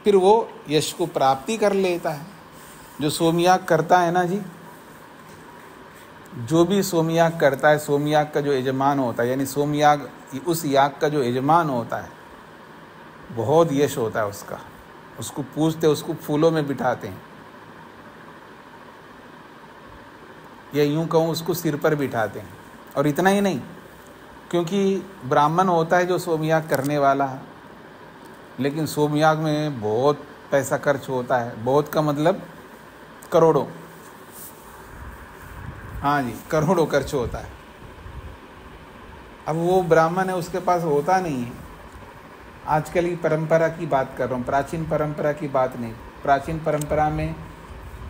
फिर वो यश को प्राप्ति कर लेता है। जो सोमयाग करता है ना जी, जो भी सोमयाग करता है, सोमयाग का जो यजमान होता है, यानी सोमयाग उस याग का जो यजमान होता है, बहुत यश होता है उसका। उसको पूजते, उसको फूलों में बिठाते हैं, या यूं कहूँ उसको सिर पर बिठाते हैं। और इतना ही नहीं, क्योंकि ब्राह्मण होता है जो सोमयाग करने वाला है, लेकिन सोमयाग में बहुत पैसा खर्च होता है। बहुत का मतलब करोड़ों, हाँ जी, करोड़ों खर्च होता है। अब वो ब्राह्मण है, उसके पास होता नहीं है। आजकल की परंपरा की बात कर रहा हूँ, प्राचीन परंपरा की बात नहीं। प्राचीन परंपरा में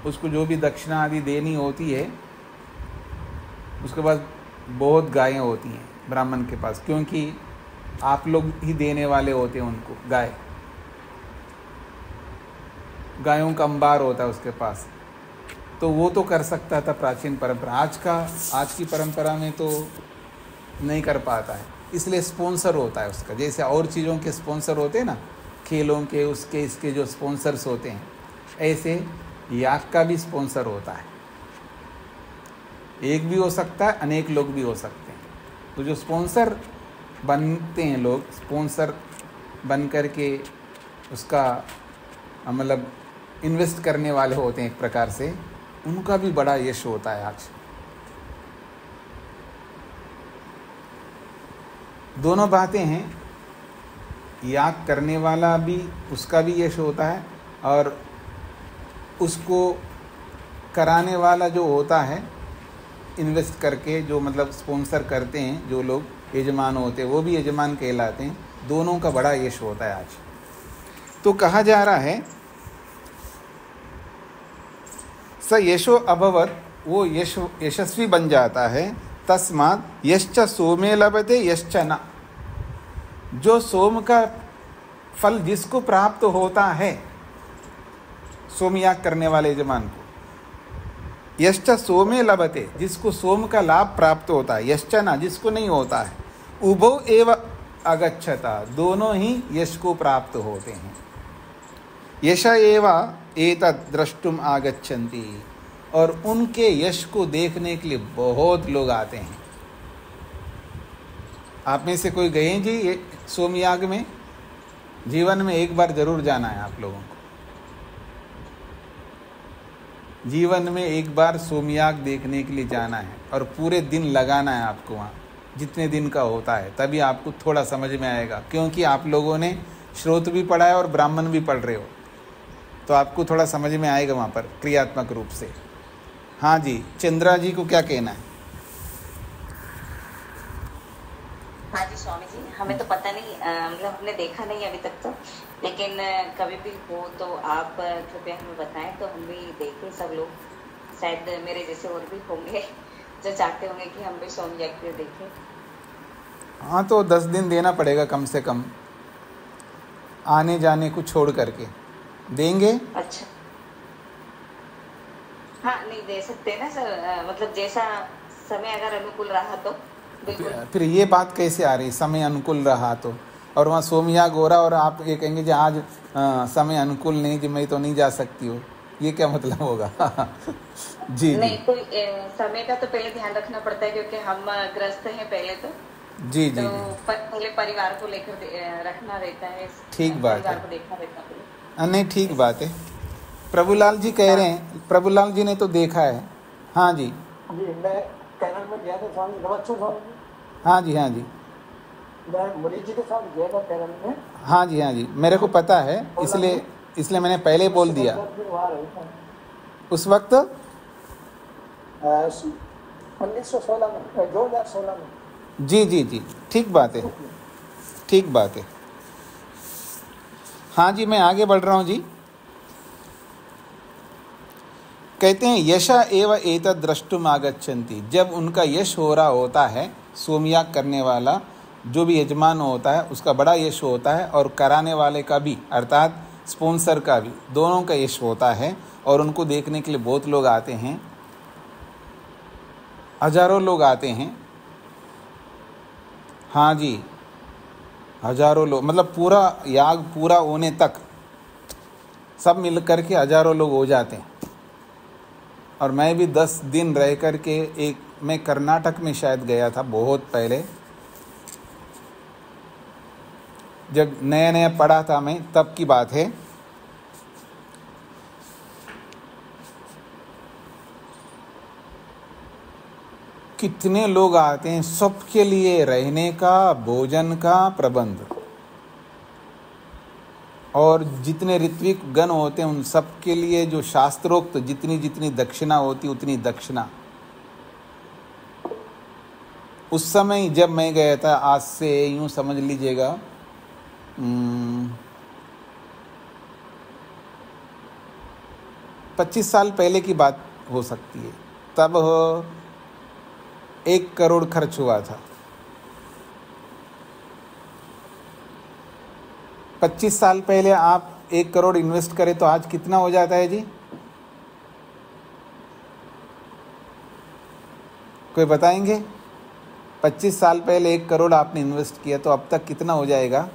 उसको जो भी दक्षिणा आदि देनी होती है, उसके बाद बहुत गायें होती हैं ब्राह्मण के पास, क्योंकि आप लोग ही देने वाले होते हैं उनको गाय। गायों का अंबार होता है उसके पास, तो वो तो कर सकता था प्राचीन परंपरा। आज की परंपरा में तो नहीं कर पाता है, इसलिए स्पॉन्सर होता है उसका। जैसे और चीज़ों के स्पॉन्सर होते हैं ना, खेलों के, उसके इसके जो स्पॉन्सर्स होते हैं, ऐसे याग का भी स्पॉन्सर होता है। एक भी हो सकता है, अनेक लोग भी हो सकते हैं। तो जो स्पॉन्सर बनते हैं लोग, स्पॉन्सर बन करके उसका मतलब इन्वेस्ट करने वाले होते हैं एक प्रकार से, उनका भी बड़ा यश होता है। आज दोनों बातें हैं, याग करने वाला भी, उसका भी यश होता है, और उसको कराने वाला जो होता है इन्वेस्ट करके, जो मतलब स्पॉन्सर करते हैं जो लोग यजमान होते हैं, वो भी यजमान कहलाते हैं। दोनों का बड़ा यश होता है आज। तो कहा जा रहा है स यशो अभवत, वो यशस्वी बन जाता है। तस्मात् यश्च सोमे लभते यश्च न, जो सोम का फल जिसको प्राप्त होता है, सोमयाग करने वाले यजमान को, यश्च सोमे लभते, जिसको सोम का लाभ प्राप्त होता है, यश्च न, जिसको नहीं होता है, उभो एव अगच्छता, दोनों ही यश को प्राप्त होते हैं। यश एव एतद् द्रष्टुम आगच्छन्ति, और उनके यश को देखने के लिए बहुत लोग आते हैं। आप में से कोई गए जी ये सोमयाग में? जीवन में एक बार जरूर जाना है आप लोगों को। जीवन में एक बार सोमयाग देखने के लिए जाना है, और पूरे दिन लगाना है आपको वहाँ, जितने दिन का होता है, तभी आपको थोड़ा समझ में आएगा। क्योंकि आप लोगों ने श्रोत भी पढ़ा है और ब्राह्मण भी पढ़ रहे हो, तो आपको थोड़ा समझ में आएगा वहाँ पर क्रियात्मक रूप से। हाँ जी, चंद्रा जी को क्या कहना है? हाँ जी स्वामी जी, हमें तो पता नहीं, मतलब हमने देखा नहीं अभी तक तो, लेकिन कभी भी हो तो आप कृपया हमें बताएं, तो हम भी देखें। सब लोग शायद मेरे जैसे और भी होंगे जो चाहते होंगे कि हम भी सोमयज्ञ देखें। हाँ, तो 10 दिन देना पड़ेगा कम से कम, आने जाने को छोड़ करके देंगे। अच्छा, हाँ, नहीं दे सकते ना सर, मतलब जैसा समय अगर अनुकूल रहा तो बिल्कुल। फिर ये बात कैसे आ रही, समय अनुकूल रहा तो? और वहाँ सोमयाग हो रहा और आप ये कहेंगे कि आज समय अनुकूल नहीं, कि मैं तो नहीं जा सकती हूँ, ये क्या मतलब होगा? जी नहीं, कोई समय का तो पहले ध्यान रखना पड़ता है, क्योंकि हम ग्रस्त हैं पहले तो। जी जी, तो पहले परिवार को लेकर रखना रहता है। ठीक बात है, परिवार को देखना रहता है। नहीं ठीक बात है। प्रभुलाल जी कह रहे हैं, प्रभुलाल जी ने तो देखा है। हाँ जी जी, मैं केरल में गया था स्वामी, नमस्ते स्वामी जी। हाँ जी, हाँ जी, मैं मुनि जी के साथ गया था केरल में। हाँ जी, हाँ जी, मेरे को पता है, इसलिए मैंने पहले बोल दिया। उस वक्त 1916 में, 2016 में। जी जी जी, ठीक बात है, ठीक बात है। हाँ जी, मैं आगे बढ़ रहा हूँ जी। कहते हैं यश एव एतद् द्रष्टुम आगच्छन्ति। जब उनका यश हो रहा होता है, सोमयाग करने वाला जो भी यजमान होता है उसका बड़ा यश होता है, और कराने वाले का भी, अर्थात स्पॉन्सर का भी, दोनों का यश होता है। और उनको देखने के लिए बहुत लोग आते हैं, हजारों लोग आते हैं। हाँ जी, हजारों लोग, मतलब पूरा याग पूरा होने तक सब मिल कर के हजारों लोग हो जाते हैं। और मैं भी 10 दिन रह कर के मैं कर्नाटक में शायद गया था बहुत पहले, जब नया नया पढ़ा था मैं, तब की बात है। कितने लोग आते हैं, सबके लिए रहने का, भोजन का प्रबंध, और जितने ऋत्विक गण होते हैं उन सब के लिए जो शास्त्रोक्त जितनी जितनी दक्षिणा होती उतनी दक्षिणा। उस समय जब मैं गया था, आज से यूँ समझ लीजिएगा 25 साल पहले की बात हो सकती है। तब 1 करोड़ खर्च हुआ था। 25 साल पहले आप 1 करोड़ इन्वेस्ट करें तो आज कितना हो जाता है जी? कोई बताएंगे? 25 साल पहले 1 करोड़ आपने इन्वेस्ट किया तो अब तक कितना हो जाएगा?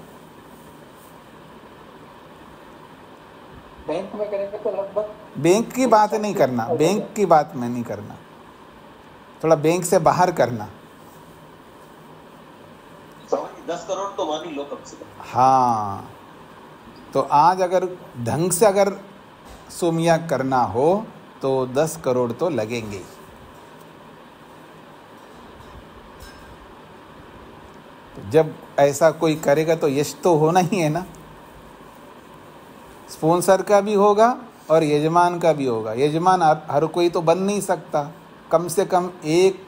बैंक में करेंगे तो लगभग, बैंक की बात नहीं करना, बैंक की बात मैं नहीं करना, थोड़ा बैंक से बाहर करना। 10 करोड़ तो मान ही लो कम से कम। हाँ, तो आज अगर ढंग से अगर सोमयाग करना हो तो 10 करोड़ तो लगेंगे। तो जब ऐसा कोई करेगा तो यश तो होना ही है ना, स्पॉन्सर का भी होगा और यजमान का भी होगा। यजमान हर कोई तो बन नहीं सकता, कम से कम एक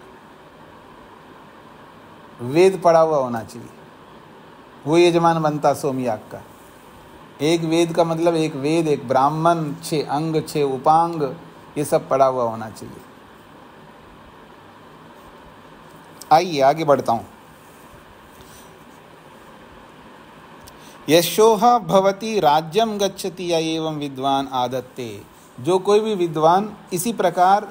वेद पढ़ा हुआ होना चाहिए, वो यजमान बनता सोमयाग का। एक वेद का मतलब एक वेद, एक ब्राह्मण, 6 अंग, 6 उपांग, ये सब पढ़ा हुआ होना चाहिए। आइए आगे बढ़ता हूँ। यशोहा भवति राज्यम गच्छति या एवं विद्वान आदत्ते। जो कोई भी विद्वान इसी प्रकार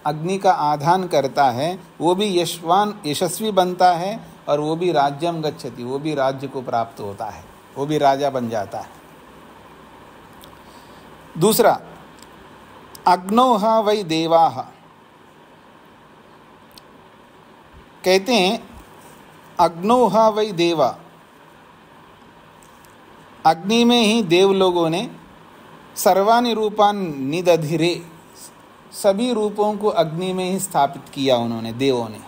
अग्नि का आधान करता है वो भी यशस्वी बनता है, और वो भी राज्यम गच्छति, वो भी राज्य को प्राप्त होता है, वो भी राजा बन जाता है। दूसरा, अग्नोहा वै देवाः। कहते हैं अग्नोहा वै देवा, अग्नि में ही देव लोगों ने सर्वाणि रूपान निदधिरे, सभी रूपों को अग्नि में ही स्थापित किया उन्होंने, देवों ने।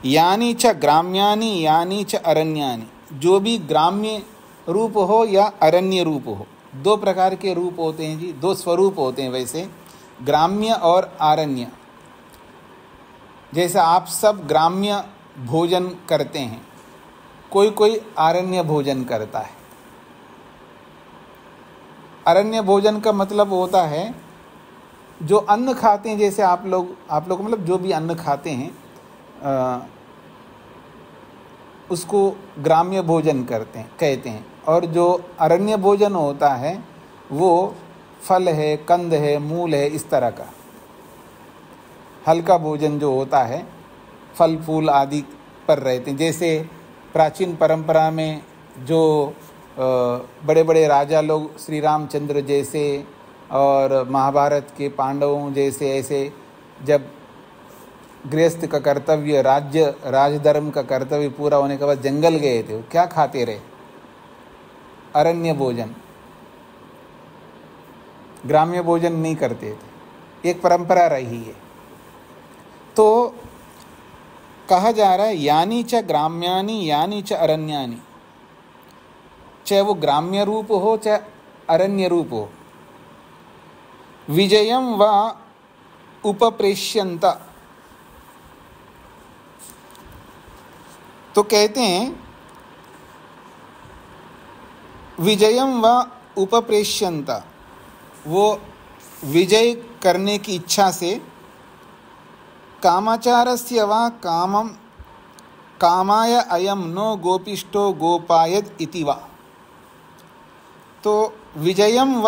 यानी च ग्राम्यानि यानी च अरण्यानि, जो भी ग्राम्य रूप हो या अरण्य रूप हो, 2 प्रकार के रूप होते हैं जी, 2 स्वरूप होते हैं वैसे, ग्राम्य और आरण्य। जैसे आप सब ग्राम्य भोजन करते हैं, कोई कोई आरण्य भोजन करता है। अरण्य भोजन का मतलब होता है जो अन्न खाते हैं, जैसे आप लोग मतलब जो भी अन्न खाते हैं उसको ग्राम्य भोजन कहते हैं। और जो अरण्य भोजन होता है वो फल है, कंद है, मूल है, इस तरह का हल्का भोजन जो होता है, फल फूल आदि पर रहते हैं। जैसे प्राचीन परंपरा में जो बड़े बड़े राजा लोग, श्री रामचंद्र जैसे और महाभारत के पांडवों जैसे, ऐसे जब गृहस्थ का कर्तव्य, राजधर्म का कर्तव्य पूरा होने के बाद जंगल गए थे, वो क्या खाते रहे? अरण्य भोजन, ग्राम्य भोजन नहीं करते थे, एक परंपरा रही है। तो कहा जा रहा है यानी च ग्राम्यानि यानी च अरण्यानि, चाहे वो ग्राम्य रूप हो चाहे अरण्य रूप हो। विजयम व उपप्रेष्यंत, तो कहते हैं विजयम व उपप्रेष्यंत, वो विजय करने की इच्छा से कामाचारस्य वा कामम कामाय अयम नो गोपिष्टो गोपायद इति वा। तो विजयम व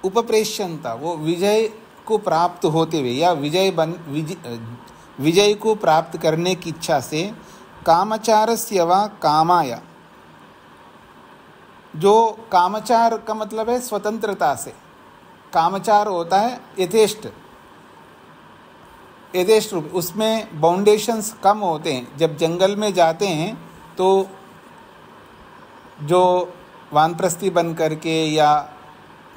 उपप्रेष्यंता, वो विजय को प्राप्त होते हुए या विजय को प्राप्त करने की इच्छा से कामचारस्य वा कामाय, जो कामचार का मतलब है स्वतंत्रता से, कामचार होता है यथेष्ट रूप, उसमें बाउंडेशंस कम होते हैं। जब जंगल में जाते हैं तो जो वानप्रस्थी बन करके या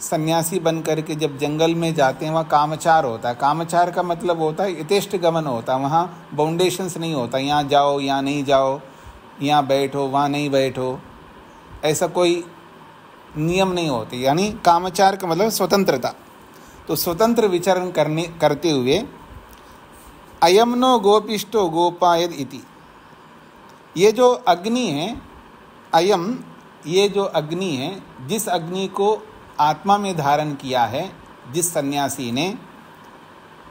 सन्यासी बन करके जब जंगल में जाते हैं वहाँ कामचार होता है। कामचार का मतलब होता है यथेष्ट गमन होता है, वहाँ बाउंडेशंस नहीं होता, यहाँ जाओ यहाँ नहीं जाओ, यहाँ बैठो वहाँ नहीं बैठो, ऐसा कोई नियम नहीं होते। यानी कामचार का मतलब स्वतंत्रता। तो स्वतंत्र विचरण करते हुए अयम नो गोपिष्टो गोपायद इति, ये जो अग्नि है, अयम ये जो अग्नि है, जिस अग्नि को आत्मा में धारण किया है जिस सन्यासी ने,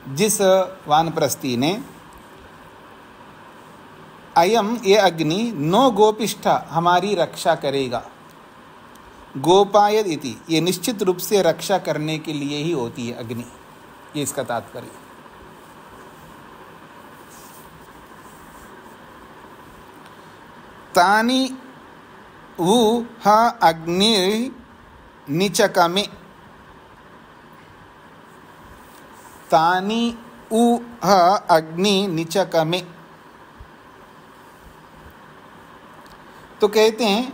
जिस वानप्रस्थी ने, अयम ये अग्नि नो गोपिष्ठा हमारी रक्षा करेगा, गोपायद इति ये निश्चित रूप से रक्षा करने के लिए ही होती है अग्नि, ये इसका तात्पर्य। तानि उ ह अग्नि निचकमे, तानि उ ह अग्नि निचकमे। तो कहते हैं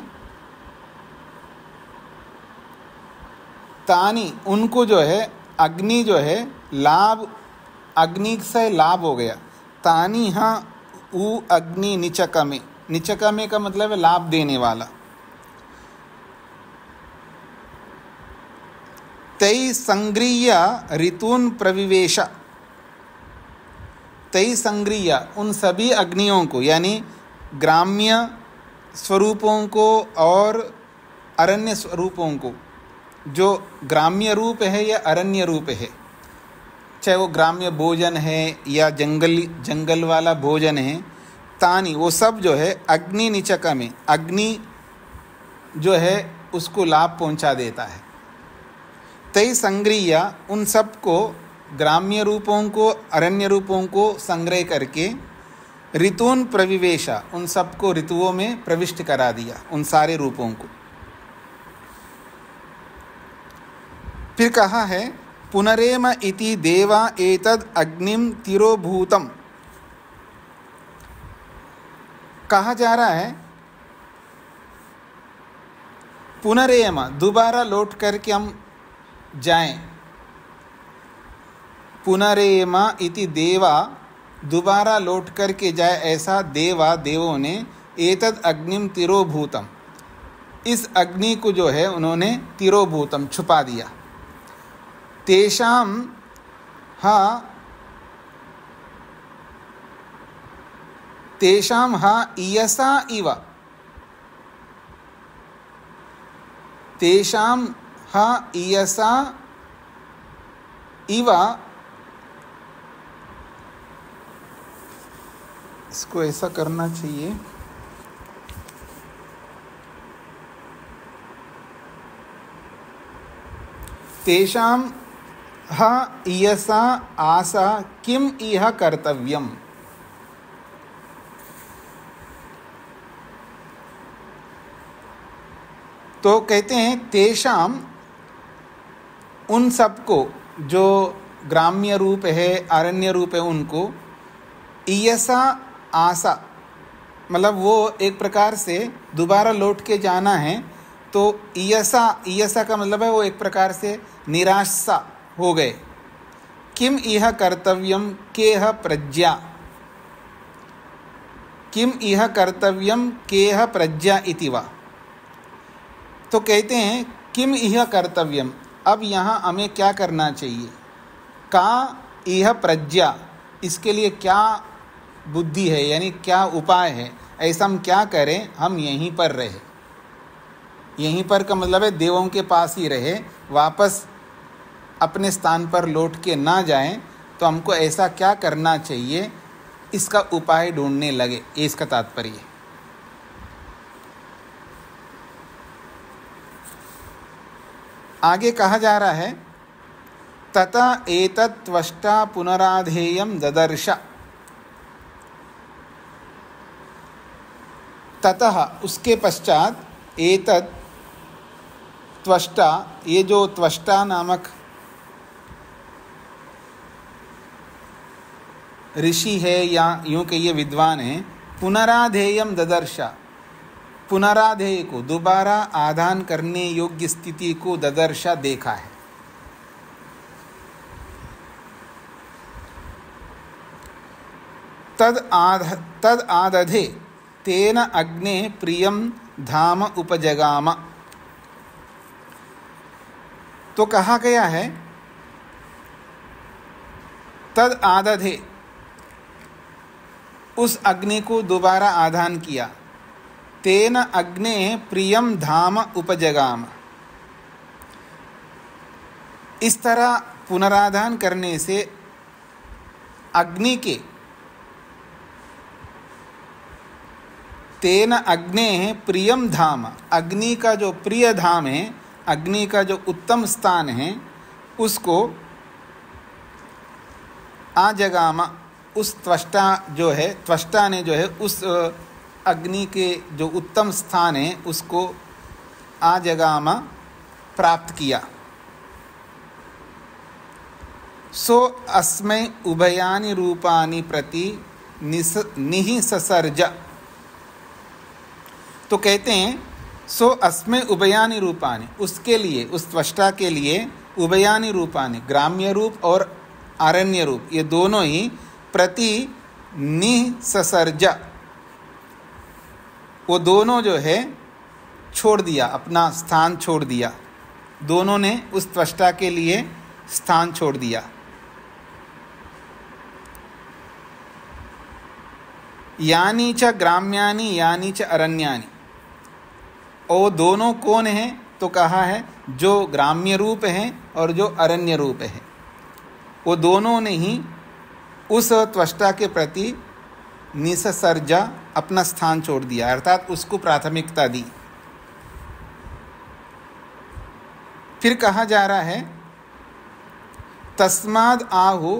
तानि उनको जो है अग्नि जो है लाभ, अग्नि से लाभ हो गया। तानि हाँ उ अग्नि निचकमे, निचकमे का मतलब है लाभ देने वाला। तै संग्रीय ऋतून प्रविवेश, तै संग्रीय उन सभी अग्नियों को, यानी ग्राम्य स्वरूपों को और अरण्य स्वरूपों को, जो ग्राम्य रूप है या अरण्य रूप है, चाहे वो ग्राम्य भोजन है या जंगल वाला भोजन है, तानी वो सब जो है अग्नि निचका में, अग्नि जो है उसको लाभ पहुंचा देता है। तै संग्रीय उन सब को, ग्राम्य रूपों को अरण्य रूपों को संग्रह करके, ऋतून प्रविवेशा उन सब को ऋतुओं में प्रविष्ट करा दिया, उन सारे रूपों को। फिर कहा है पुनरेम इति देवा एतद अग्निम तिरोभूतम, कहा जा रहा है पुनरेम दोबारा लौट करके हम जाएं, पुनरेम इति देवा दोबारा लौट करके जाए, ऐसा देवों ने एतद अग्निम तिरोभूतम, इस अग्नि को जो है उन्होंने तिरोभूतम छुपा दिया। तेषाम इयसा इव, तेषाम इयसा इव, इसको ऐसा करना चाहिए, तेषाम इयसा आसा किम इह कर्तव्यम, तो कहते हैं तेषाम उन सबको, जो ग्राम्य रूप है अरण्य रूप है, उनको इयसा आशा, मतलब वो एक प्रकार से दोबारा लौट के जाना है, तो इयसा का मतलब है वो एक प्रकार से निराशा हो गए। किम इह कर्तव्यम केह प्रज्ञा, किम इह कर्तव्यम केह प्रज्ञा इति वा। तो कहते हैं किम इह कर्तव्यम, अब यहाँ हमें क्या करना चाहिए, का इह प्रज्ञा, इसके लिए क्या बुद्धि है, यानी क्या उपाय है, ऐसा हम क्या करें, हम यहीं पर रहे, यहीं पर का मतलब है देवों के पास ही रहे, वापस अपने स्थान पर लौट के ना जाएं, तो हमको ऐसा क्या करना चाहिए, इसका उपाय ढूंढने लगे, ये इसका तात्पर्य है। आगे कहा जा रहा है, तथा एतत् त्वष्टा पुनराधेयं ददर्श। ततः उसके पश्चात, एतत् त्वष्टा, ये जो त्वष्टा नामक ऋषि है या यूं कहिए विद्वान है, पुनराधेयम ददर्शा, पुनराधेय को दोबारा आधान करने योग्य स्थिति को ददर्शा देखा है। तद आदधे तेन अग्ने प्रियम धाम उपजगाम। तो कहा गया है, तद आदधे, उस अग्नि को दोबारा आधान किया, तेन अग्ने प्रियम धाम उपजगाम। इस तरह पुनराधान करने से अग्नि के, तेन अग्ने प्रियम धाम, अग्नि का जो प्रिय धाम है, अग्नि का जो उत्तम स्थान है, उसको आजगाम, उस त्वष्टा जो है, त्वष्टा ने जो है उस अग्नि के जो उत्तम स्थान है उसको आजगाम, प्राप्त किया। सो अस्मै उभयानि रूपानि प्रति निःससर्ज। तो कहते हैं, सो अस्मै उभयानि रूपानि, उसके लिए, उस त्वष्टा के लिए उभयानि रूपानि, ग्राम्य रूप और अरण्य रूप, ये दोनों ही प्रति निःससर्ज, वो दोनों जो है छोड़ दिया, अपना स्थान छोड़ दिया, दोनों ने उस त्वष्टा के लिए स्थान छोड़ दिया। यानी च ग्राम्यानि यानी च अरण्यानि, और दोनों कौन हैं, तो कहा है जो ग्राम्य रूप हैं और जो अरण्य रूप है, वो दोनों ने ही उस त्वष्टा के प्रति निःससर्जा, अपना स्थान छोड़ दिया, अर्थात उसको प्राथमिकता दी। फिर कहा जा रहा है, तस्माद् आहु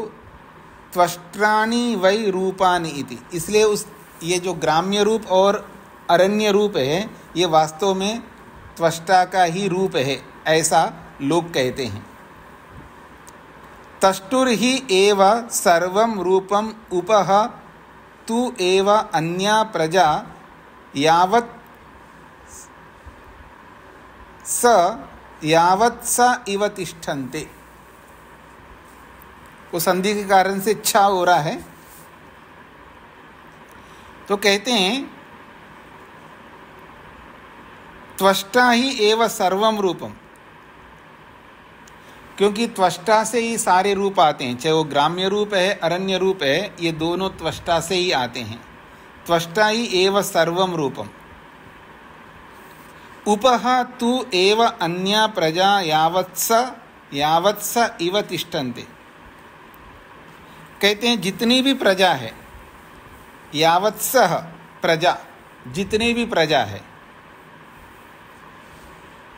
त्वष्ट्राणि वै रूपानि इति, इसलिए उस, ये जो ग्राम्य रूप और अरण्य रूप है, ये वास्तव में त्वष्टा का ही रूप है, ऐसा लोग कहते हैं। तष्टुर्हि एव सर्वं रूपम उपह तु एव अन्या प्रजा यावत् स इव तिष्ठन्ते। वो संधि के कारण से इच्छा हो रहा है, तो कहते हैं त्वष्टा ही एव सर्वम रूपम, क्योंकि त्वष्टा से ही सारे रूप आते हैं, चाहे वो ग्राम्य रूप है, अरण्य रूप है, ये दोनों त्वष्टा से ही आते हैं। त्वष्टा ही एव सर्वम रूपम, उपह तु एव अन्या प्रजा यावत्स इव तिष्ठन्ते। कहते हैं जितनी भी प्रजा है, यावत्स प्रजा, जितनी भी प्रजा है,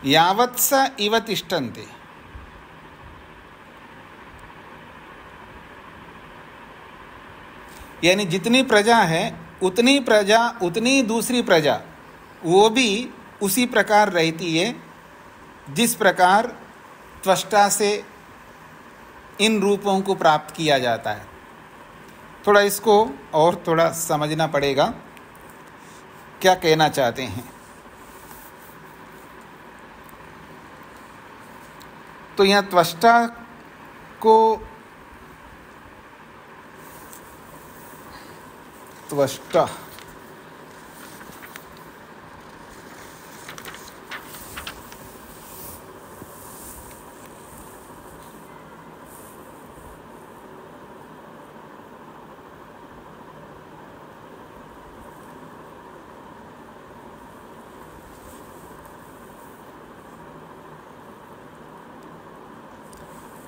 यावत्स इव तिष्ठन्ते, यानी जितनी प्रजा है उतनी प्रजा, उतनी दूसरी प्रजा वो भी उसी प्रकार रहती है जिस प्रकार त्वष्टा से इन रूपों को प्राप्त किया जाता है। थोड़ा इसको और थोड़ा समझना पड़ेगा, क्या कहना चाहते हैं। तो यहाँ त्वष्टा को, त्वष्टा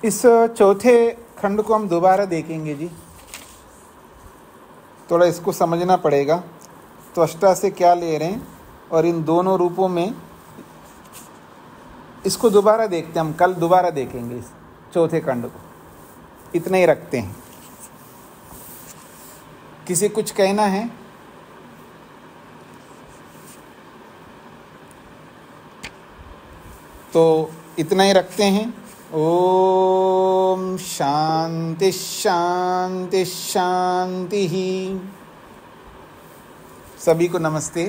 इस चौथे खंड को हम दोबारा देखेंगे जी, थोड़ा इसको समझना पड़ेगा। त्वष्टा से क्या ले रहे हैं और इन दोनों रूपों में, इसको दोबारा देखते हैं हम, कल दोबारा देखेंगे इस चौथे खंड को। इतना ही रखते हैं। किसी कुछ कहना है? तो इतना ही रखते हैं। ओम शांति शांति शांति ही। सभी को नमस्ते।